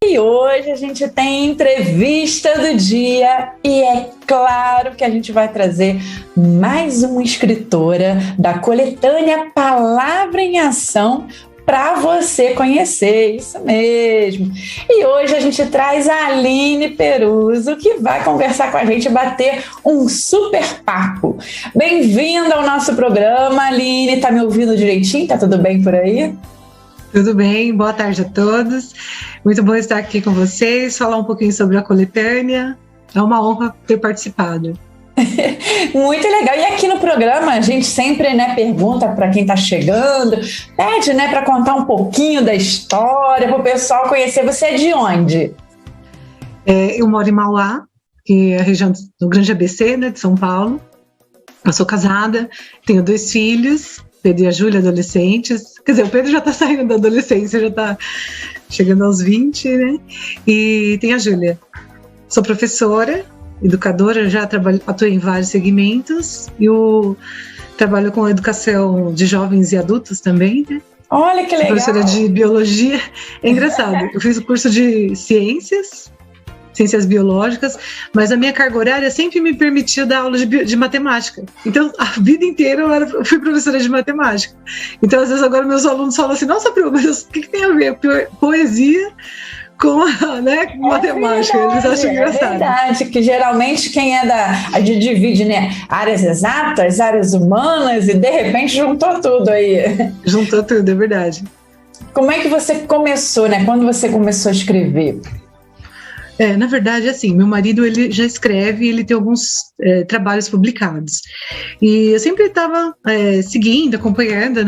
E hoje a gente tem entrevista do dia e é claro que a gente vai trazer mais uma escritora da coletânea Palavra em Ação para você conhecer, isso mesmo. E hoje a gente traz a Aline Peruso, que vai conversar com a gente, bater um super papo. Bem-vinda ao nosso programa, Aline. Tá me ouvindo direitinho? Tá tudo bem por aí? Tudo bem, boa tarde a todos. Muito bom estar aqui com vocês, falar um pouquinho sobre a coletânea. É uma honra ter participado. Muito legal. E aqui no programa a gente sempre, pergunta para quem está chegando, pede, para contar um pouquinho da história, para o pessoal conhecer. Você é de onde? Eu moro em Mauá, que é a região do Grande ABC, de São Paulo. Eu sou casada, tenho 2 filhos, Pedro e a Júlia, adolescentes. Quer dizer, o Pedro já está saindo da adolescência, já está chegando aos 20, E tem a Júlia. Sou professora, educadora, já atuei em vários segmentos. Eu trabalho com educação de jovens e adultos também, Olha que legal! Sou professora de biologia. É engraçado, eu fiz o curso de ciências biológicas, mas a minha carga horária sempre me permitiu dar aula de matemática. Então, a vida inteira eu fui professora de matemática. Então, às vezes, agora meus alunos falam assim, nossa, mas o que tem a ver poesia com matemática? Eles acham engraçado. É verdade, que geralmente quem a gente divide, áreas exatas, áreas humanas, e de repente juntou tudo aí. Juntou tudo, é verdade. Como é que você começou, Quando você começou a escrever? Na verdade, assim, meu marido, ele já escreve, ele tem alguns trabalhos publicados. E eu sempre estava seguindo, acompanhando,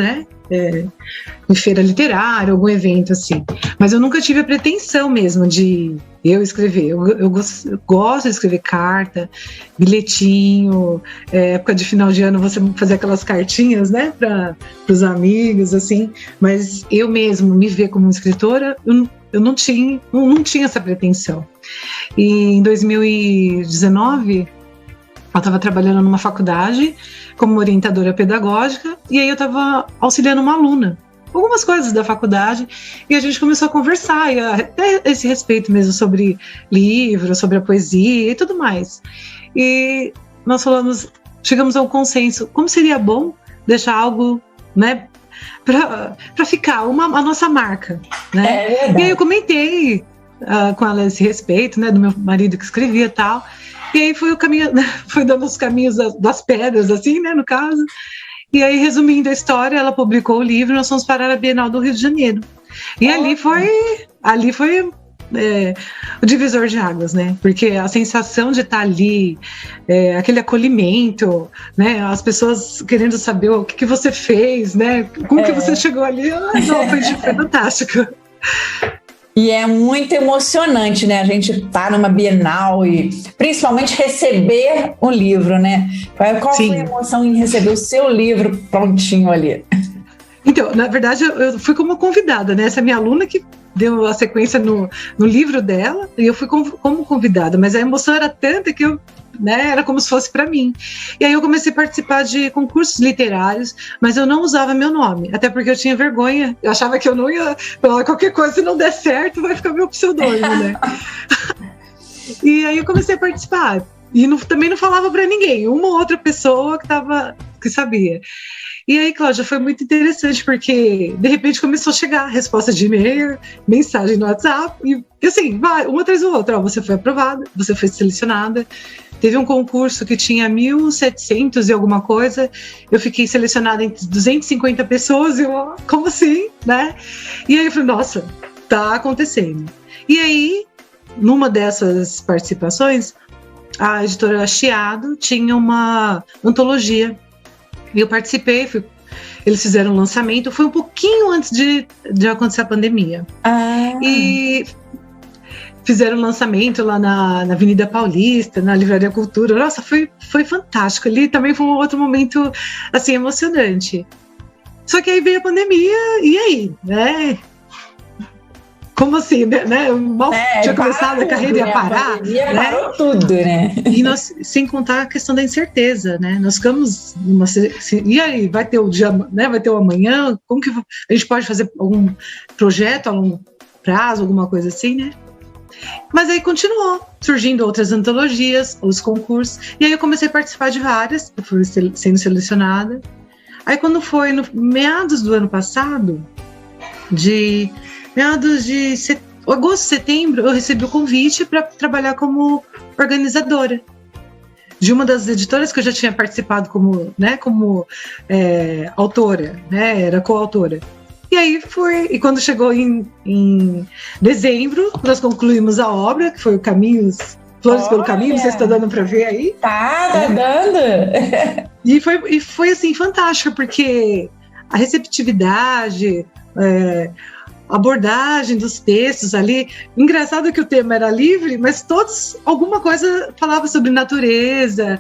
em feira literária, algum evento, assim. Mas eu nunca tive a pretensão mesmo de eu escrever. Eu gosto de escrever carta, bilhetinho, época de final de ano, você fazer aquelas cartinhas, para os amigos, assim. Mas eu mesmo me ver como escritora, eu não tinha essa pretensão. E em 2019, eu estava trabalhando numa faculdade como orientadora pedagógica, e aí eu estava auxiliando uma aluna, algumas coisas da faculdade, e a gente começou a conversar, e até esse respeito mesmo sobre livros, sobre a poesia e tudo mais. E nós chegamos a um consenso, como seria bom deixar algo, para ficar a nossa marca, E aí eu comentei com ela esse respeito, do meu marido que escrevia e tal, e aí foi o caminho, foi dando os caminhos das pedras, assim, no caso. E aí, resumindo a história, ela publicou o livro, nós fomos parar a Bienal do Rio de Janeiro. E ali foi o divisor de águas, Porque a sensação de estar ali, aquele acolhimento, as pessoas querendo saber o que você fez, como que você chegou ali, foi fantástico. E é muito emocionante, A gente tá numa Bienal e principalmente receber o livro, Qual Sim. foi a emoção em receber o seu livro prontinho ali? Então, na verdade, eu fui como convidada, Essa minha aluna que deu a sequência no livro dela, e eu fui como convidada, mas a emoção era tanta que eu, era como se fosse para mim. E aí eu comecei a participar de concursos literários, mas eu não usava meu nome, até porque eu tinha vergonha, eu achava que eu não ia falar qualquer coisa, se não der certo, vai ficar meu pseudônimo, E aí eu comecei a participar, e também não falava para ninguém, uma ou outra pessoa que sabia. E aí, Cláudia, foi muito interessante, porque de repente começou a chegar resposta de e-mail, mensagem no WhatsApp, e assim, vai, uma atrás da outra, você foi aprovada, você foi selecionada. Teve um concurso que tinha 1.700 e alguma coisa, eu fiquei selecionada entre 250 pessoas, e eu, como assim, E aí eu falei, nossa, tá acontecendo. E aí, numa dessas participações, a editora Chiado tinha uma antologia, e eu participei, eles fizeram o lançamento, foi um pouquinho antes de acontecer a pandemia. E fizeram o lançamento lá na Avenida Paulista, na Livraria Cultura. Nossa, foi fantástico. Ali também foi um outro momento, assim, emocionante. Só que aí veio a pandemia, e aí, Como assim, Eu mal tinha começado a carreira e ia parar. Parou tudo, E nós, sem contar a questão da incerteza, Nós ficamos e aí, vai ter o dia, vai ter o amanhã? Como que a gente pode fazer algum projeto a longo prazo, alguma coisa assim, Mas aí continuou surgindo outras antologias, os concursos, e aí eu comecei a participar de várias, eu fui sendo selecionada. Aí quando foi no meados do ano passado, agosto, setembro, eu recebi o convite para trabalhar como organizadora de uma das editoras que eu já tinha participado como autora, né, era coautora. E aí e quando chegou em dezembro, nós concluímos a obra, que foi o Flores pelo Caminho, você está dando para ver aí? Tá dando! E foi assim, fantástico, porque a receptividade, a abordagem dos textos ali, engraçado que o tema era livre, mas todos, alguma coisa falava sobre natureza,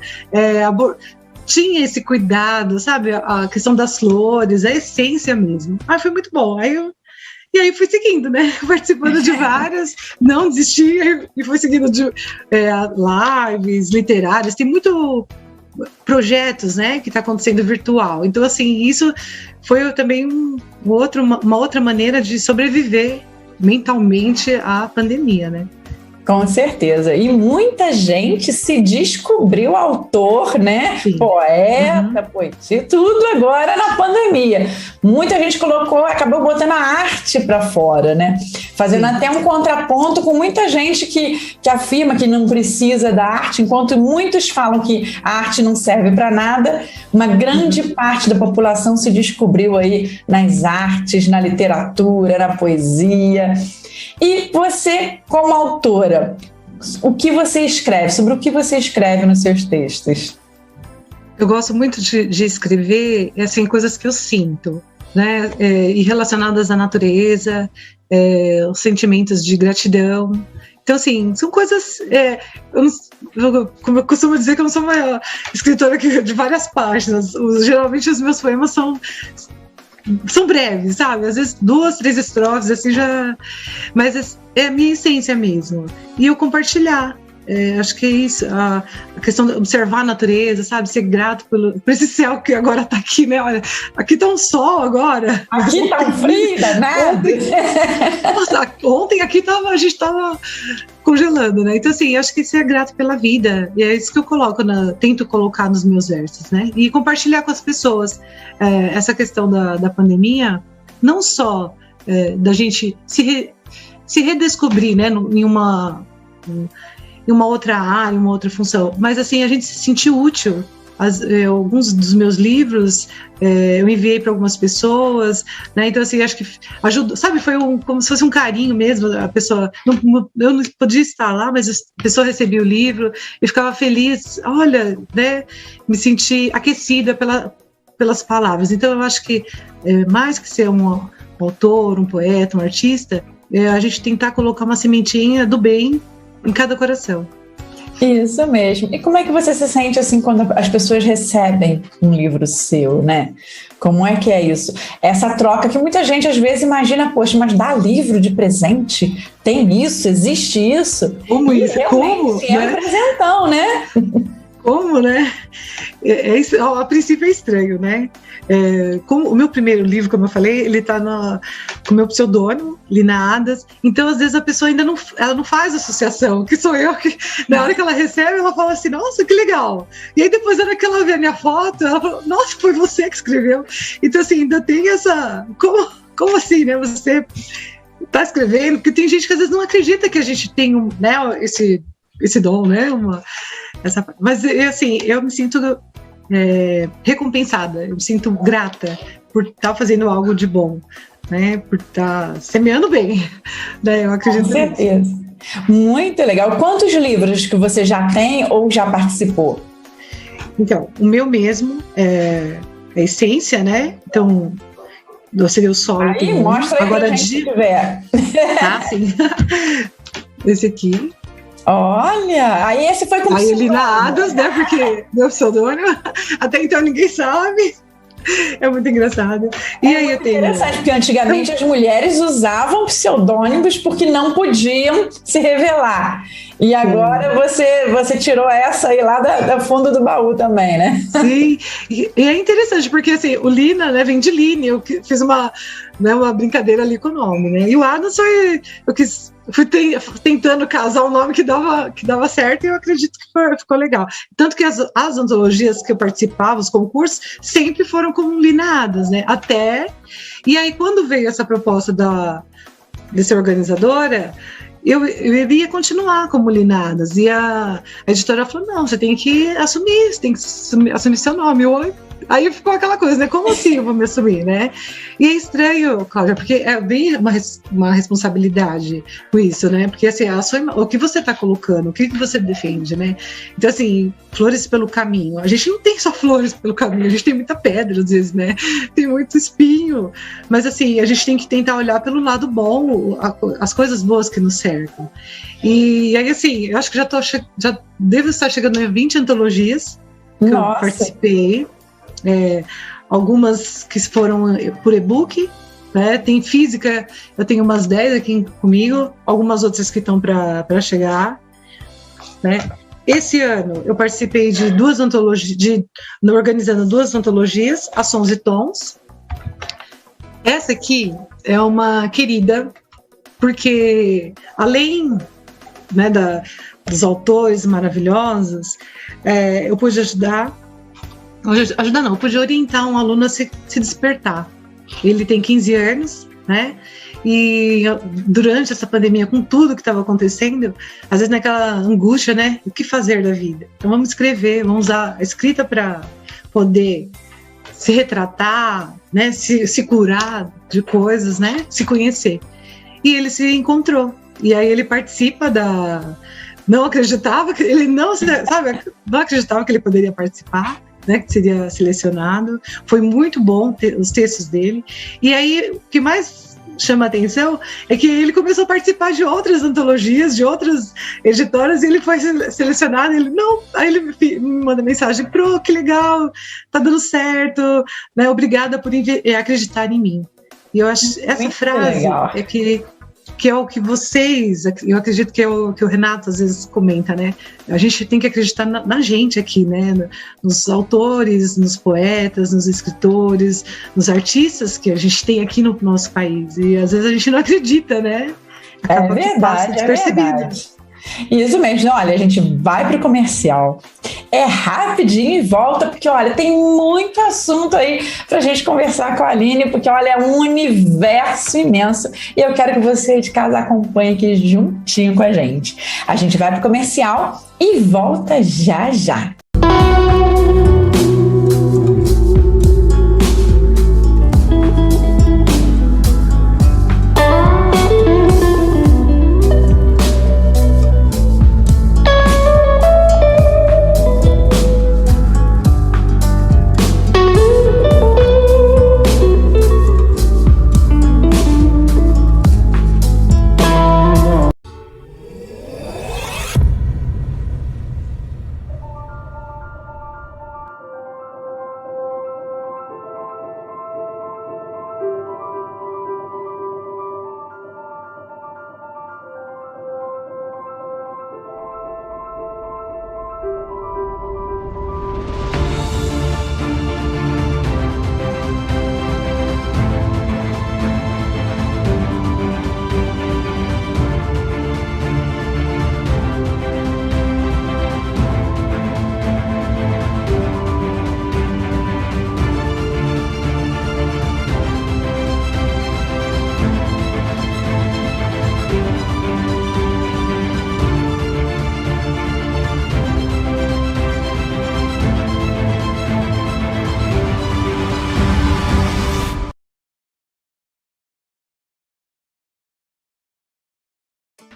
tinha esse cuidado, sabe? A questão das flores, a essência mesmo. Foi muito bom. E aí fui seguindo, né? Participando de várias, não desisti, e fui seguindo de lives literárias. Tem muito projetos, né? Que está acontecendo virtual. Então, assim, isso foi também uma outra maneira de sobreviver mentalmente à pandemia, né? Com certeza. E muita gente se descobriu autor, né? Sim. Poeta, poesia, tudo agora na pandemia. Muita gente acabou botando a arte para fora, né? Fazendo Sim. até um contraponto com muita gente que afirma que não precisa da arte, enquanto muitos falam que a arte não serve para nada. Uma grande parte da população se descobriu aí nas artes, na literatura, na poesia. E você, como autora, o que você escreve? Sobre o que você escreve nos seus textos? Eu gosto muito de escrever assim, coisas que eu sinto, né? E relacionadas à natureza, os sentimentos de gratidão. Então, assim, são coisas... como eu costumo dizer que eu não sou uma escritora de várias páginas. Geralmente os meus poemas são breves, sabe? Às vezes 2, 3 estrofes, assim já... Mas é a minha essência mesmo. E eu compartilhar. Acho que é isso. A questão de observar a natureza, sabe? Ser grato por esse céu que agora tá aqui, né? Olha, aqui tá um sol agora. Aqui tá um frio, né? Ontem aqui a gente tava congelando, né? Então, assim, acho que ser grato pela vida. E é isso que eu tento colocar nos meus versos, né? E compartilhar com as pessoas essa questão da pandemia, não só da gente se redescobrir, né? Em uma outra área, uma outra função, mas assim, a gente se sentiu útil. Alguns dos meus livros eu enviei para algumas pessoas, né? Então, assim, acho que ajudou, sabe? Foi como se fosse um carinho mesmo. A pessoa, eu não podia estar lá, mas a pessoa recebia o livro e ficava feliz. Olha, né? Me senti aquecida pelas palavras. Então, eu acho que mais que ser um autor, um poeta, um artista, a gente tentar colocar uma sementinha do bem em cada coração. Isso mesmo. E como é que você se sente assim quando as pessoas recebem um livro seu, né? Como é que é isso? Essa troca que muita gente às vezes imagina, poxa, mas dá livro de presente? Tem isso? Existe isso? Como isso? Como? É um presentão, né? Como, né? Isso, a princípio é estranho, né? Como o meu primeiro livro, como eu falei, ele está com o meu pseudônimo, Lina Adas. Então, às vezes, a pessoa ainda não faz associação, que sou eu, que na hora que ela recebe, ela fala assim, nossa, que legal. E aí, depois, na hora que ela vê a minha foto, ela fala, nossa, foi você que escreveu. Então, assim, ainda tem essa... Como assim, né? Você está escrevendo? Porque tem gente que, às vezes, não acredita que a gente tem né, esse dom, né? Mas, assim, eu me sinto recompensada, eu me sinto grata por estar fazendo algo de bom, né? Por estar semeando bem, né? Eu acredito. Com certeza. Muito legal. Quantos livros que você já tem ou já participou? Então, o meu mesmo é a Essência, né? Então, seria o solo. Aí, mostra aí agora, se tiver. Ah, sim. Esse aqui. Olha, aí esse foi com aí Lina Adas, né? Porque meu pseudônimo, até então ninguém sabe. É muito engraçado. E aí eu tenho. Interessante, porque antigamente as mulheres usavam pseudônimos porque não podiam se revelar. E agora você tirou essa aí lá da fundo do baú também, né? Sim, e é interessante, porque assim, o Lina, né, vem de Line, eu fiz uma brincadeira ali com o nome, né? E o Adas eu quis fui tentando casar um nome que dava certo, e eu acredito que ficou legal. Tanto que as antologias que eu participava, os concursos, sempre foram como lineadas, né? E aí, quando veio essa proposta de ser organizadora, eu iria continuar como lineadas. E a editora falou: não, você tem que assumir seu nome. Aí ficou aquela coisa, né? Como assim eu vou me assumir, né? E é estranho, Cláudia, porque é bem uma responsabilidade com isso, né? Porque assim, o que você está colocando, o que você defende, né? Então, assim, flores pelo caminho. A gente não tem só flores pelo caminho, a gente tem muita pedra, às vezes, né? Tem muito espinho. Mas, assim, a gente tem que tentar olhar pelo lado bom, as coisas boas que nos cercam. E aí, assim, eu acho que já devo estar chegando a 20 antologias que eu participei. Algumas que foram por e-book, né? Tem física, eu tenho umas 10 aqui comigo, algumas outras que estão para chegar, né? Esse ano eu participei de duas antologias, organizando duas antologias, a Sons e Tons. Essa aqui é uma querida, porque além, né, dos autores maravilhosos, eu pude eu pude orientar um aluno a se despertar. Ele tem 15 anos, né? E durante essa pandemia, com tudo que estava acontecendo, às vezes naquela angústia, né? O que fazer da vida? Então vamos escrever, vamos usar a escrita para poder se retratar, né? Se curar de coisas, né? Se conhecer. E ele se encontrou. E aí ele participa não acreditava que ele não acreditava que ele poderia participar, né, que seria selecionado. Foi muito bom os textos dele. E aí, o que mais chama a atenção é que ele começou a participar de outras antologias, de outras editoras, e ele foi selecionado. Aí ele me manda mensagem: Pro, que legal, tá dando certo, né, obrigada por acreditar em mim. E eu acho essa frase que é o que vocês, eu acredito que é o que o Renato às vezes comenta, né? A gente tem que acreditar na gente aqui, né? Nos autores, nos poetas, nos escritores, nos artistas que a gente tem aqui no nosso país. E às vezes a gente não acredita, né? Acaba é verdade. Isso mesmo. Olha, a gente vai para o comercial. É rapidinho e volta, porque, olha, tem muito assunto aí para a gente conversar com a Aline, porque, olha, é um universo imenso e eu quero que você de casa acompanhe aqui juntinho com a gente. A gente vai para o comercial e volta já já.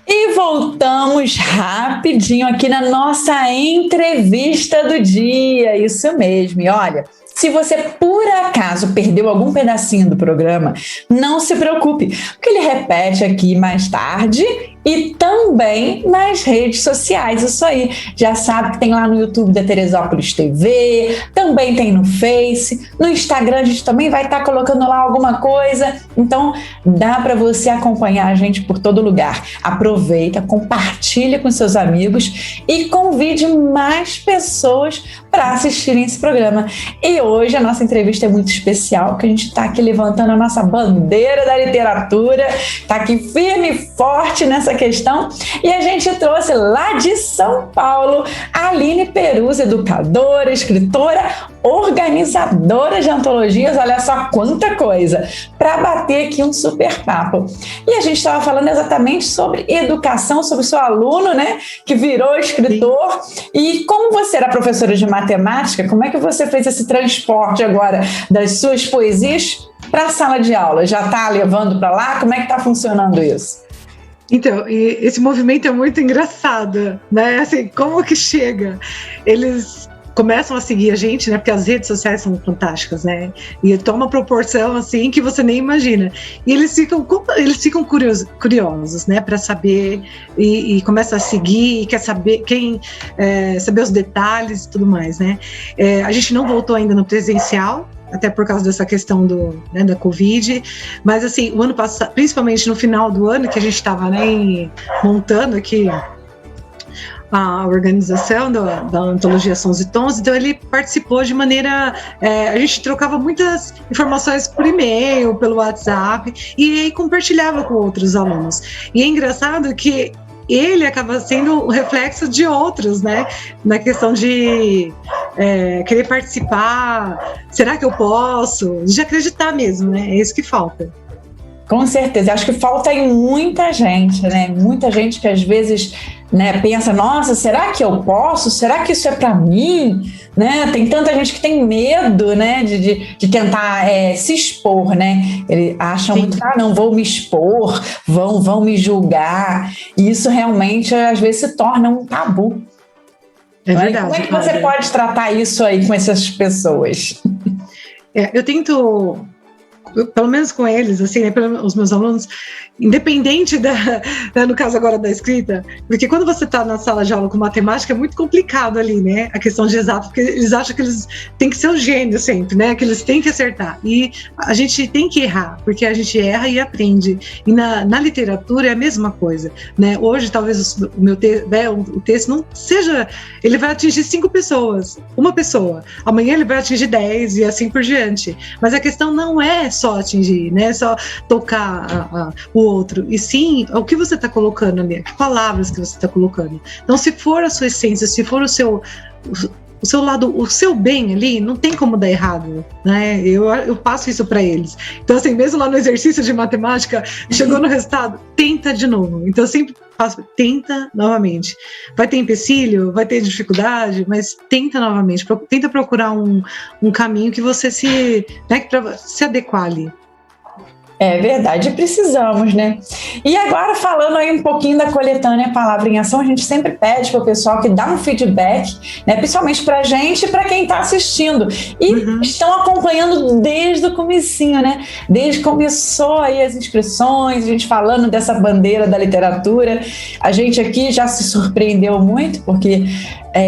E voltamos rapidinho aqui na nossa entrevista do dia, isso mesmo. E olha, se você por acaso perdeu algum pedacinho do programa, não se preocupe, porque ele repete aqui mais tarde e também nas redes sociais. Isso aí, já sabe que tem lá no YouTube da Teresópolis TV, também tem no Face, no Instagram a gente também vai estar colocando lá alguma coisa, então dá para você acompanhar a gente por todo lugar. Aproveita, compartilha com seus amigos e convide mais pessoas para assistirem esse programa. E hoje a nossa entrevista é muito especial, porque a gente está aqui levantando a nossa bandeira da literatura, está aqui firme e forte nessa questão, e a gente trouxe lá de São Paulo a Aline Peruzzi, educadora, escritora, organizadora de antologias, olha só quanta coisa, para bater aqui um super papo. E a gente estava falando exatamente sobre educação, sobre o seu aluno, né, que virou escritor. Sim. E como você era professora de matemática, como é que você fez esse transporte agora das suas poesias para a sala de aula? Já está levando para lá? Como é que está funcionando isso? Então, esse movimento é muito engraçado, né? Assim, como que chega? Eles começam a seguir a gente, né? Porque as redes sociais são fantásticas, né? E toma uma proporção assim que você nem imagina. E eles ficam curiosos, né? Para saber e começam a seguir e quer saber saber os detalhes e tudo mais, né? A gente não voltou ainda no presencial, até por causa dessa questão da Covid, mas assim, o ano passado, principalmente no final do ano, que a gente estava, né, montando aqui a organização da Antologia Sons e Tons, então ele participou de maneira, a gente trocava muitas informações por e-mail, pelo WhatsApp, e aí compartilhava com outros alunos. E é engraçado que ele acaba sendo o reflexo de outros, né? Na questão de querer participar, será que eu posso? De acreditar mesmo, né? É isso que falta. Com certeza, acho que falta em muita gente, né? Muita gente que às vezes, né, pensa, nossa, será que eu posso? Será que isso é para mim? Né? Tem tanta gente que tem medo, né, de tentar se expor, né? Ele acha Sim. muito, não vou me expor, vão me julgar. E isso realmente às vezes se torna um tabu. É verdade. Como é que você pode tratar isso aí com essas pessoas? Eu tento, pelo menos com eles, assim, né, os meus alunos, independente no caso agora da escrita, porque quando você está na sala de aula com matemática é muito complicado ali, né, a questão de exato, porque eles acham que eles têm que ser o gênio sempre, né, que eles têm que acertar, e a gente tem que errar, porque a gente erra e aprende, e na literatura é a mesma coisa, né, hoje talvez o meu o texto não seja, ele vai atingir 5 pessoas, uma pessoa, amanhã ele vai atingir 10 e assim por diante, mas a questão não é só atingir, né, só tocar o outro, e sim o que você está colocando ali, que palavras que você está colocando. Então, se for a sua essência, se for o seu lado, o seu bem ali, não tem como dar errado, né? Eu passo isso para eles. Então, assim, mesmo lá no exercício de matemática, chegou no resultado, tenta de novo. Então, eu sempre faço, tenta novamente. Vai ter empecilho, vai ter dificuldade, mas tenta novamente. Tenta procurar um caminho que você para se adequar ali. É verdade, precisamos, né? E agora, falando aí um pouquinho da coletânea Palavra em Ação, a gente sempre pede para o pessoal que dá um feedback, né? Principalmente para a gente e para quem está assistindo. E estão acompanhando desde o comecinho, né? Desde que começou aí as inscrições, a gente falando dessa bandeira da literatura. A gente aqui já se surpreendeu muito, porque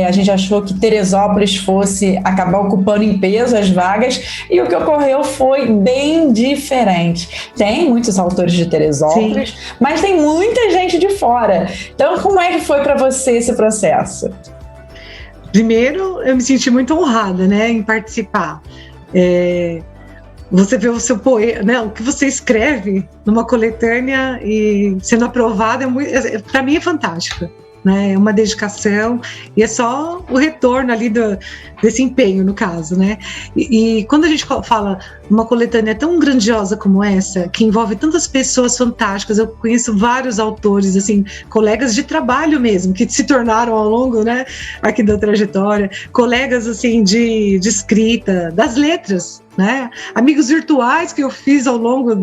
a gente achou que Teresópolis fosse acabar ocupando em peso as vagas, e o que ocorreu foi bem diferente. Tem muitos autores de Teresópolis, Sim. mas tem muita gente de fora. Então, como é que foi para você esse processo? Primeiro, eu me senti muito honrada, né, em participar. Você vê o seu poema, né, o que você escreve numa coletânea e sendo aprovado, para mim é fantástico. Né, é uma dedicação e é só o retorno ali desse empenho, no caso, né? E quando a gente fala uma coletânea tão grandiosa como essa, que envolve tantas pessoas fantásticas, eu conheço vários autores, assim, colegas de trabalho mesmo, que se tornaram ao longo, né, aqui da trajetória, colegas, assim, de escrita, das letras, né? Amigos virtuais que eu fiz ao longo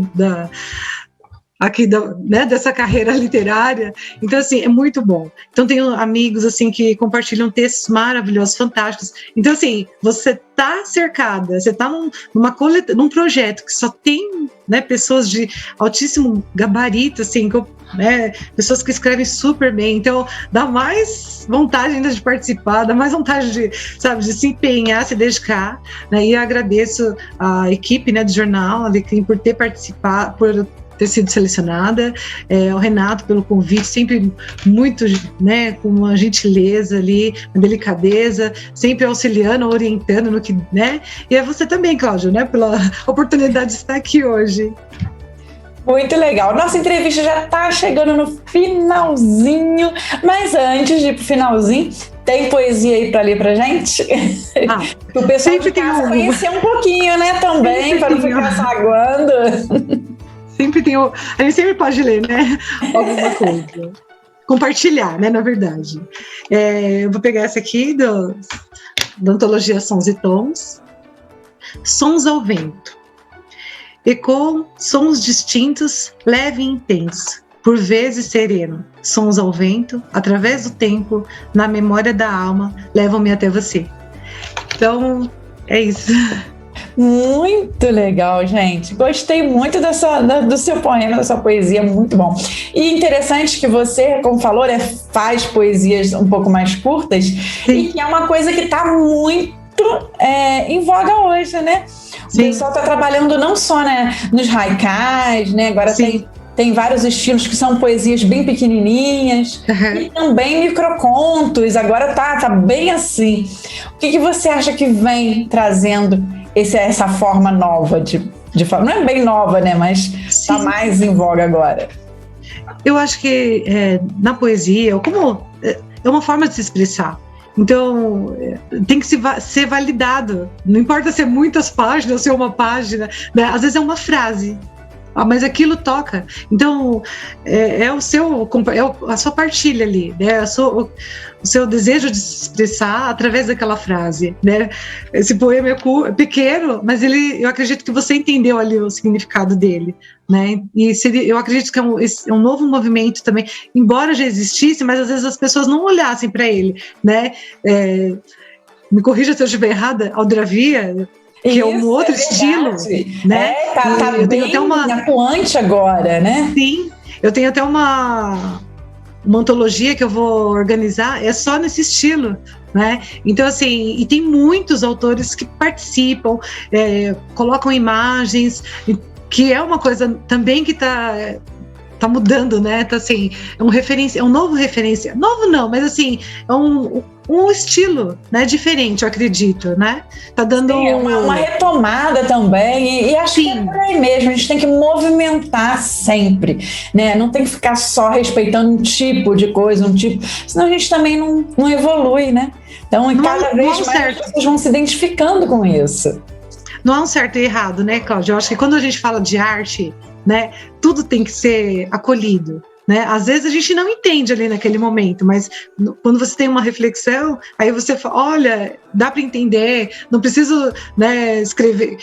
dessa carreira literária. Então, assim, é muito bom. Então, tenho amigos, assim, que compartilham textos maravilhosos, fantásticos. Então, assim, você tá cercada, você tá num projeto que só tem, né, pessoas de altíssimo gabarito, assim, né, pessoas que escrevem super bem. Então, dá mais vontade ainda de participar, dá mais vontade de se empenhar, se dedicar, né, e eu agradeço a equipe, né, do jornal, Alecrim, por ter participado, por ter sido selecionada, ao Renato pelo convite, sempre muito, né, com uma gentileza ali, uma delicadeza, sempre auxiliando, orientando no que, né, e você também, Cláudia, né, pela oportunidade de estar aqui hoje. Muito legal. Nossa entrevista já está chegando no finalzinho, mas antes de ir pro finalzinho, tem poesia aí para ler pra gente? O pessoal de casa conhecer um pouquinho, né, também, para não ficar saguando. Sempre tem, a gente sempre pode ler, né, alguma coisa. Compartilhar, né, na verdade. Eu vou pegar essa aqui da antologia Sons e Tons. Sons ao vento. Ecoam sons distintos, leve e intenso, por vezes sereno. Sons ao vento, através do tempo, na memória da alma, levam-me até você. Então, é isso. Muito legal, gente. Gostei muito do seu poema, da sua poesia, muito bom. E interessante que você, como falou, né, faz poesias um pouco mais curtas. Sim. E que é uma coisa que está muito em voga hoje, né? Sim. O pessoal está trabalhando não só, né, nos haikais, né? Agora tem vários estilos que são poesias bem pequenininhas, e também microcontos. Agora tá bem assim. O que você acha que vem trazendo essa forma nova de falar? Não é bem nova, né? Mas está mais em voga agora. Eu acho que na poesia, como é uma forma de se expressar. Então, tem que ser validado. Não importa se é muitas páginas, se é uma página, né? Às vezes é uma frase, mas aquilo toca. Então, é a sua partilha ali, né? O seu desejo de se expressar através daquela frase, né? Esse poema é pequeno, mas eu acredito que você entendeu ali o significado dele, né? E eu acredito que é um novo movimento também, embora já existisse, mas às vezes as pessoas não olhassem para ele, né? Me corrija se eu estiver errada, Aldravia, que é um outro estilo, né? Tá eu tenho até uma atuante agora, né? Sim, eu tenho até uma antologia que eu vou organizar, é só nesse estilo, né? Então, assim, e tem muitos autores que participam, colocam imagens, que é uma coisa também que tá mudando, né? Tá, assim, é um novo referência. Novo não, mas assim, é um estilo, né, diferente, eu acredito, né? Tá dando uma retomada também, e acho que é por aí mesmo, a gente tem que movimentar sempre, né? Não tem que ficar só respeitando um tipo de coisa, senão a gente também não evolui, né? Então, cada vez mais as pessoas vão se identificando com isso. Não há um certo e errado, né, Cláudia? Eu acho que quando a gente fala de arte, né, tudo tem que ser acolhido, né? Às vezes a gente não entende ali naquele momento, mas quando você tem uma reflexão, aí você fala, olha, dá para entender, não preciso, né, escrever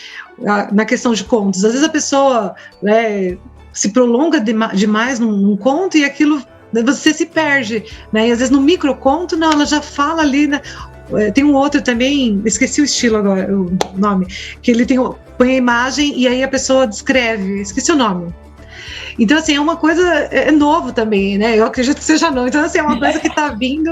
na questão de contos. Às vezes a pessoa, né, se prolonga demais num conto e aquilo, você se perde, né? E às vezes no microconto, não, ela já fala ali, né? Tem um outro também, esqueci o estilo agora, o nome, que ele põe a imagem e aí a pessoa descreve, esqueci o nome. Então, assim, é uma coisa, novo também, né? Eu acredito que seja novo. Então, assim, é uma coisa que está vindo,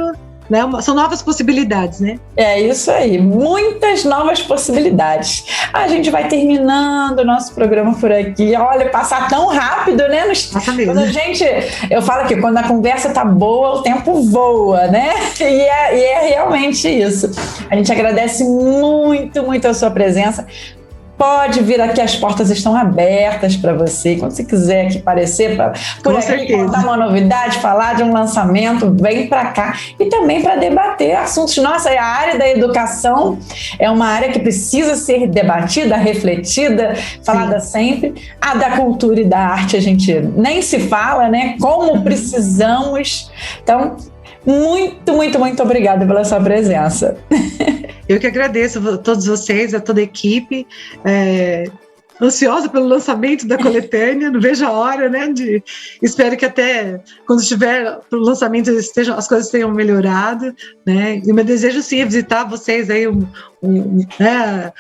né? São novas possibilidades, né? É isso aí, muitas novas possibilidades. A gente vai terminando o nosso programa por aqui. Olha, passar tão rápido, né? Eu falo que quando a conversa tá boa, o tempo voa, né? E é realmente isso. A gente agradece muito, muito a sua presença. Pode vir aqui, as portas estão abertas para você. Quando você quiser aqui aparecer por aqui, contar uma novidade, falar de um lançamento, vem para cá. E também para debater assuntos. Nossa, a área da educação é uma área que precisa ser debatida, refletida, falada sempre. A da cultura e da arte a gente nem se fala, né? Como precisamos. Então, muito, muito, muito obrigada pela sua presença. Eu que agradeço a todos vocês, a toda a equipe, ansiosa pelo lançamento da coletânea, não vejo a hora, né? Espero que até quando estiver o lançamento as coisas tenham melhorado, né? E o meu desejo sim é visitar vocês aí né?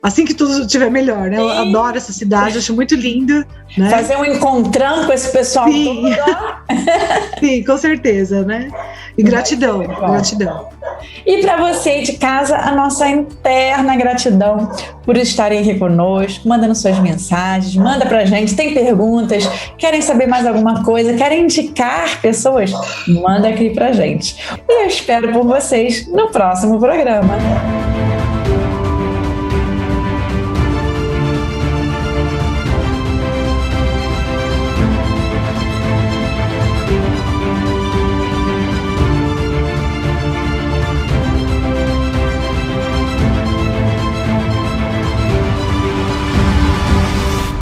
Assim que tudo estiver melhor, né? Eu adoro essa cidade, acho muito lindo, né? Fazer um encontrão com esse pessoal. Sim. Sim, com certeza, né? E gratidão. E para você de casa, a nossa eterna gratidão por estarem aqui conosco, mandando suas mensagens, manda pra gente, tem perguntas, querem saber mais alguma coisa, querem indicar pessoas, manda aqui pra gente. E eu espero por vocês no próximo programa.